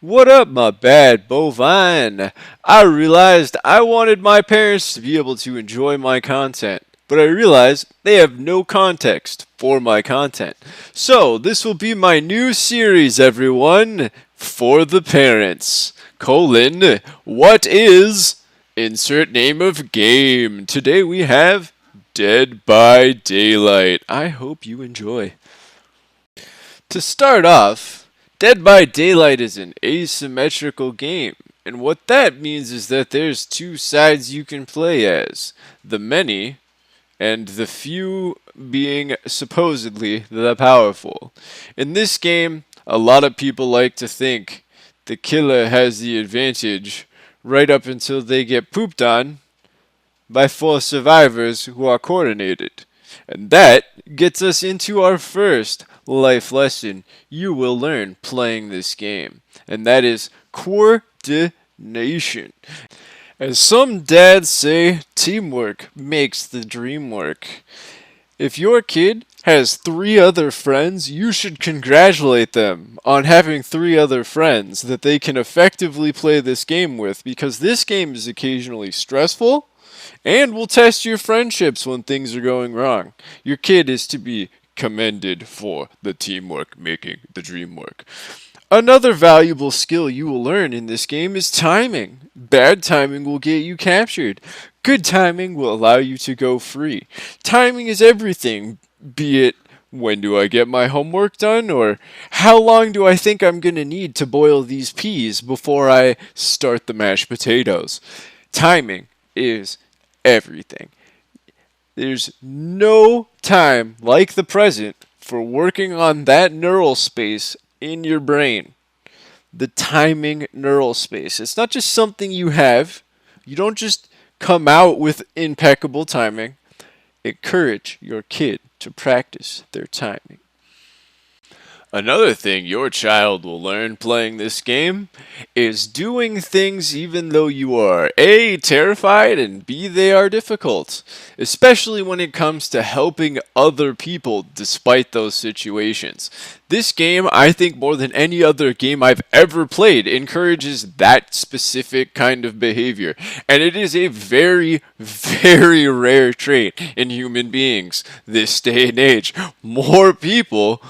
What up, my bad bovine? I realized I wanted my parents to be able to enjoy my content, but I realized they have no context for my content. So, this will be my new series, everyone, for the parents. What is insert name of game? Today we have Dead by Daylight. I hope you enjoy. To start off, Dead by Daylight is an asymmetrical game, and what that means is that there's two sides you can play as the many and the few being supposedly the powerful. In this game, a lot of people like to think the killer has the advantage right up until they get pooped on by four survivors who are coordinated. And that gets us into our first life lesson you will learn playing this game, and that is coordination. As some dads say, teamwork makes the dream work. If your kid has three other friends, you should congratulate them on having three other friends that they can effectively play this game with, because this game is occasionally stressful and will test your friendships when things are going wrong. Your kid is to be commended for the teamwork making the dream work. Another valuable skill you will learn in this game is timing. Bad timing will get you captured. Good timing will allow you to go free. Timing is everything, be it when do I get my homework done, or how long do I think I'm going to need to boil these peas before I start the mashed potatoes. Timing is everything. There's no time like the present for working on that neural space in your brain. The timing neural space. It's not just something you have. You don't just come out with impeccable timing. Encourage your kid to practice their timing. Another thing your child will learn playing this game is doing things even though you are A, terrified, and B, they are difficult. Especially when it comes to helping other people despite those situations. This game, I think more than any other game I've ever played, encourages that specific kind of behavior. And it is a very, very rare trait in human beings this day and age. More people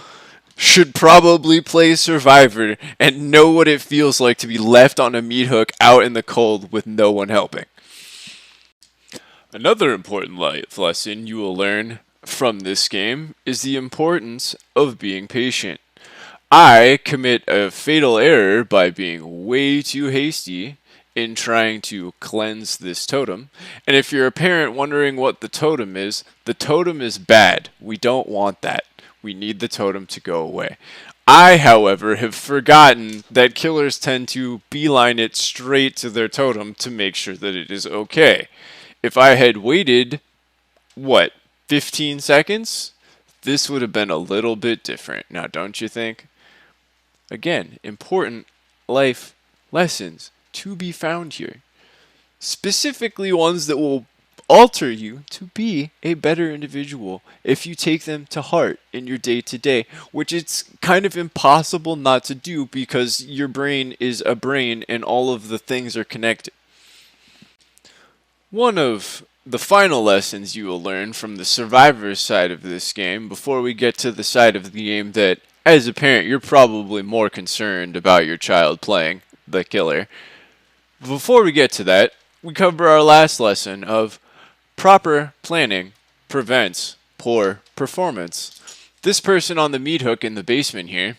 should probably play Survivor and know what it feels like to be left on a meat hook out in the cold with no one helping. Another important life lesson you will learn from this game is the importance of being patient. I commit a fatal error by being way too hasty in trying to cleanse this totem. And if you're a parent wondering what the totem is bad. We don't want that. We need the totem to go away. I, however, have forgotten that killers tend to beeline it straight to their totem to make sure that it is okay. If I had waited, 15 seconds? This would have been a little bit different. Now, don't you think? Again, important life lessons to be found here. Specifically ones that will alter you to be a better individual if you take them to heart in your day-to-day, which it's kind of impossible not to do because your brain is a brain and all of the things are connected. One of the final lessons you will learn from the survivor side of this game, before we get to the side of the game that, as a parent, you're probably more concerned about your child playing, the killer. Before we get to that, we cover our last lesson of proper planning prevents poor performance. This person on the meat hook in the basement here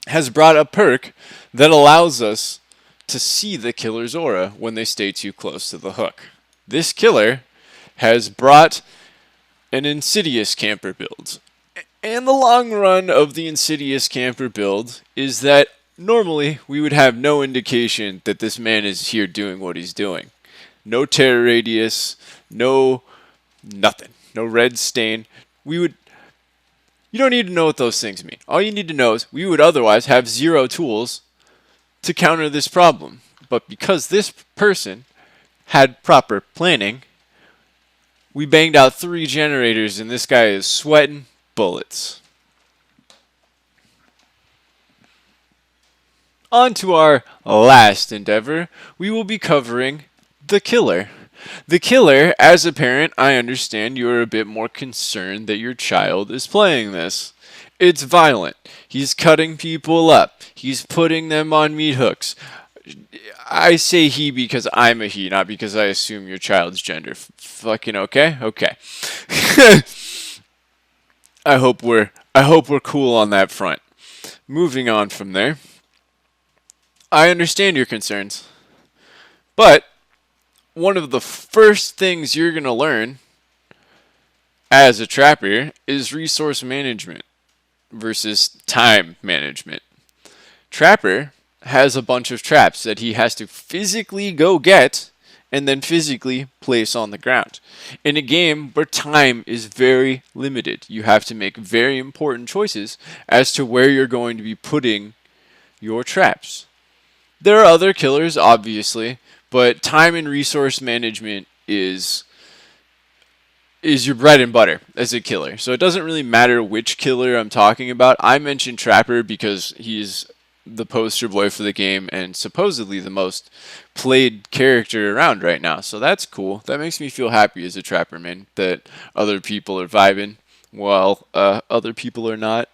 has brought a perk that allows us to see the killer's aura when they stay too close to the hook. This killer has brought an insidious camper build. And the long run of the insidious camper build is that normally we would have no indication that this man is here doing what he's doing. No terror radius, nothing. No red stain. You don't need to know what those things mean. All you need to know is we would otherwise have zero tools to counter this problem. But because this person had proper planning, we banged out 3 generators and this guy is sweating bullets. On to our last endeavor. We will be covering the killer. The killer, as a parent, I understand you are a bit more concerned that your child is playing this. It's violent. He's cutting people up. He's putting them on meat hooks. I say he because I'm a he, not because I assume your child's gender. Fucking okay? Okay. I hope we're cool on that front. Moving on from there. I understand your concerns. But one of the first things you're going to learn as a trapper is resource management versus time management. Trapper has a bunch of traps that he has to physically go get and then physically place on the ground. In a game where time is very limited, you have to make very important choices as to where you're going to be putting your traps. There are other killers, obviously, but time and resource management is your bread and butter as a killer. So it doesn't really matter which killer I'm talking about. I mentioned Trapper because he's the poster boy for the game and supposedly the most played character around right now. So that's cool. That makes me feel happy as a Trapper man that other people are vibing while other people are not.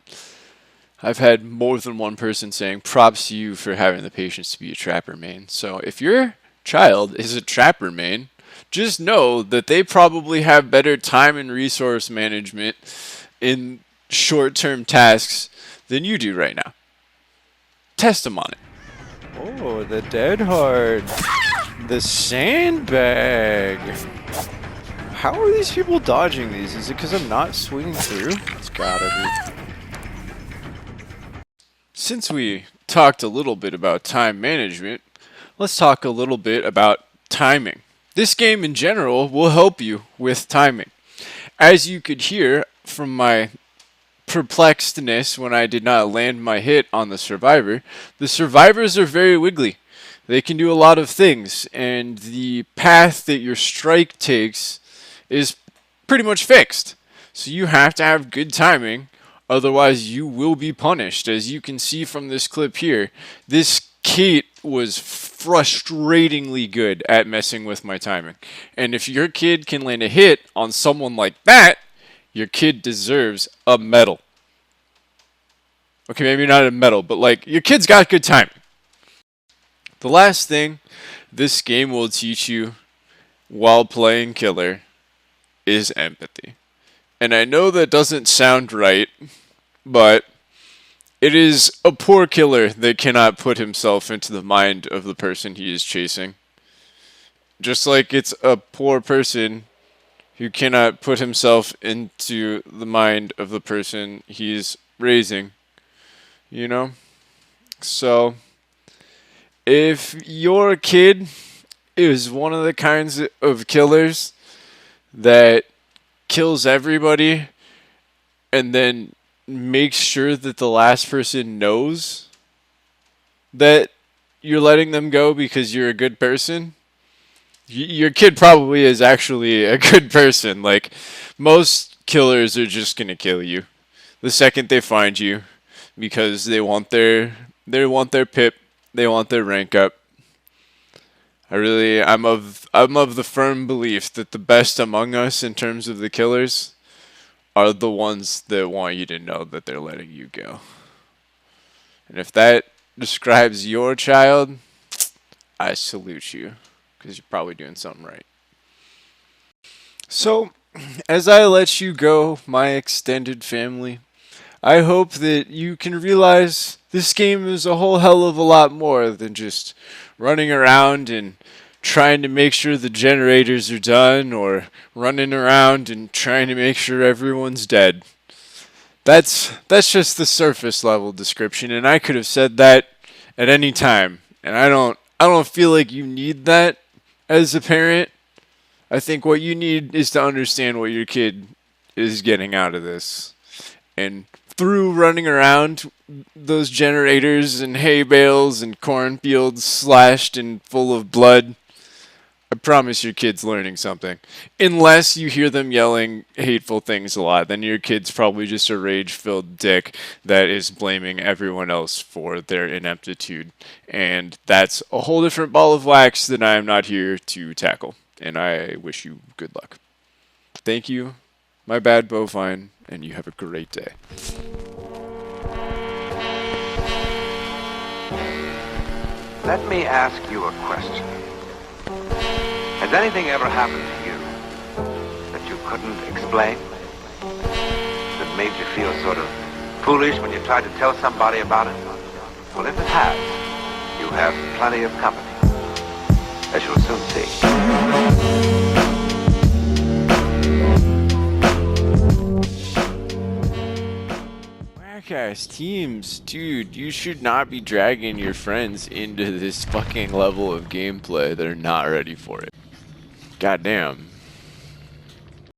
I've had more than one person saying props to you for having the patience to be a Trapper main. So if your child is a Trapper main, just know that they probably have better time and resource management in short-term tasks than you do right now. Test them on it. Oh, the dead hard. The sandbag. How are these people dodging these? Is it because I'm not swinging through? It's gotta be. Since we talked a little bit about time management, let's talk a little bit about timing. This game in general will help you with timing. As you could hear from my perplexedness when I did not land my hit on the survivors are very wiggly. They can do a lot of things, and the path that your strike takes is pretty much fixed. So you have to have good timing, otherwise you will be punished. As you can see from this clip here, this Kate was frustratingly good at messing with my timing. And if your kid can land a hit on someone like that, your kid deserves a medal. Okay, maybe not a medal, but like, your kid's got good timing. The last thing this game will teach you while playing killer is empathy. And I know that doesn't sound right, but it is a poor killer that cannot put himself into the mind of the person he is chasing. Just like it's a poor person who cannot put himself into the mind of the person he's raising. You know? So, if your kid is one of the kinds of killers that kills everybody and then makes sure that the last person knows that you're letting them go because you're a good person, your kid probably is actually a good person. Like, most killers are just gonna kill you the second they find you because they want their pip, they want their rank up. I'm of the firm belief that the best among us in terms of the killers are the ones that want you to know that they're letting you go. And if that describes your child, I salute you, because you're probably doing something right. So, as I let you go, my extended family, I hope that you can realize this game is a whole hell of a lot more than just running around and trying to make sure the generators are done, or running around and trying to make sure everyone's dead. That's just the surface level description, and I could have said that at any time. And I don't feel like you need that as a parent. I think what you need is to understand what your kid is getting out of this. And through running around those generators and hay bales and cornfields slashed and full of blood, I promise your kid's learning something. Unless you hear them yelling hateful things a lot, then your kid's probably just a rage-filled dick that is blaming everyone else for their ineptitude. And that's a whole different ball of wax that I am not here to tackle. And I wish you good luck. Thank you, my bad bovine, and you have a great day. Let me ask you a question. Has anything ever happened to you that you couldn't explain? That made you feel sort of foolish when you tried to tell somebody about it? Well, if it has, you have plenty of company, as you'll soon see. Whack-ass teams, dude, you should not be dragging your friends into this fucking level of gameplay. They're not ready for it. Goddamn.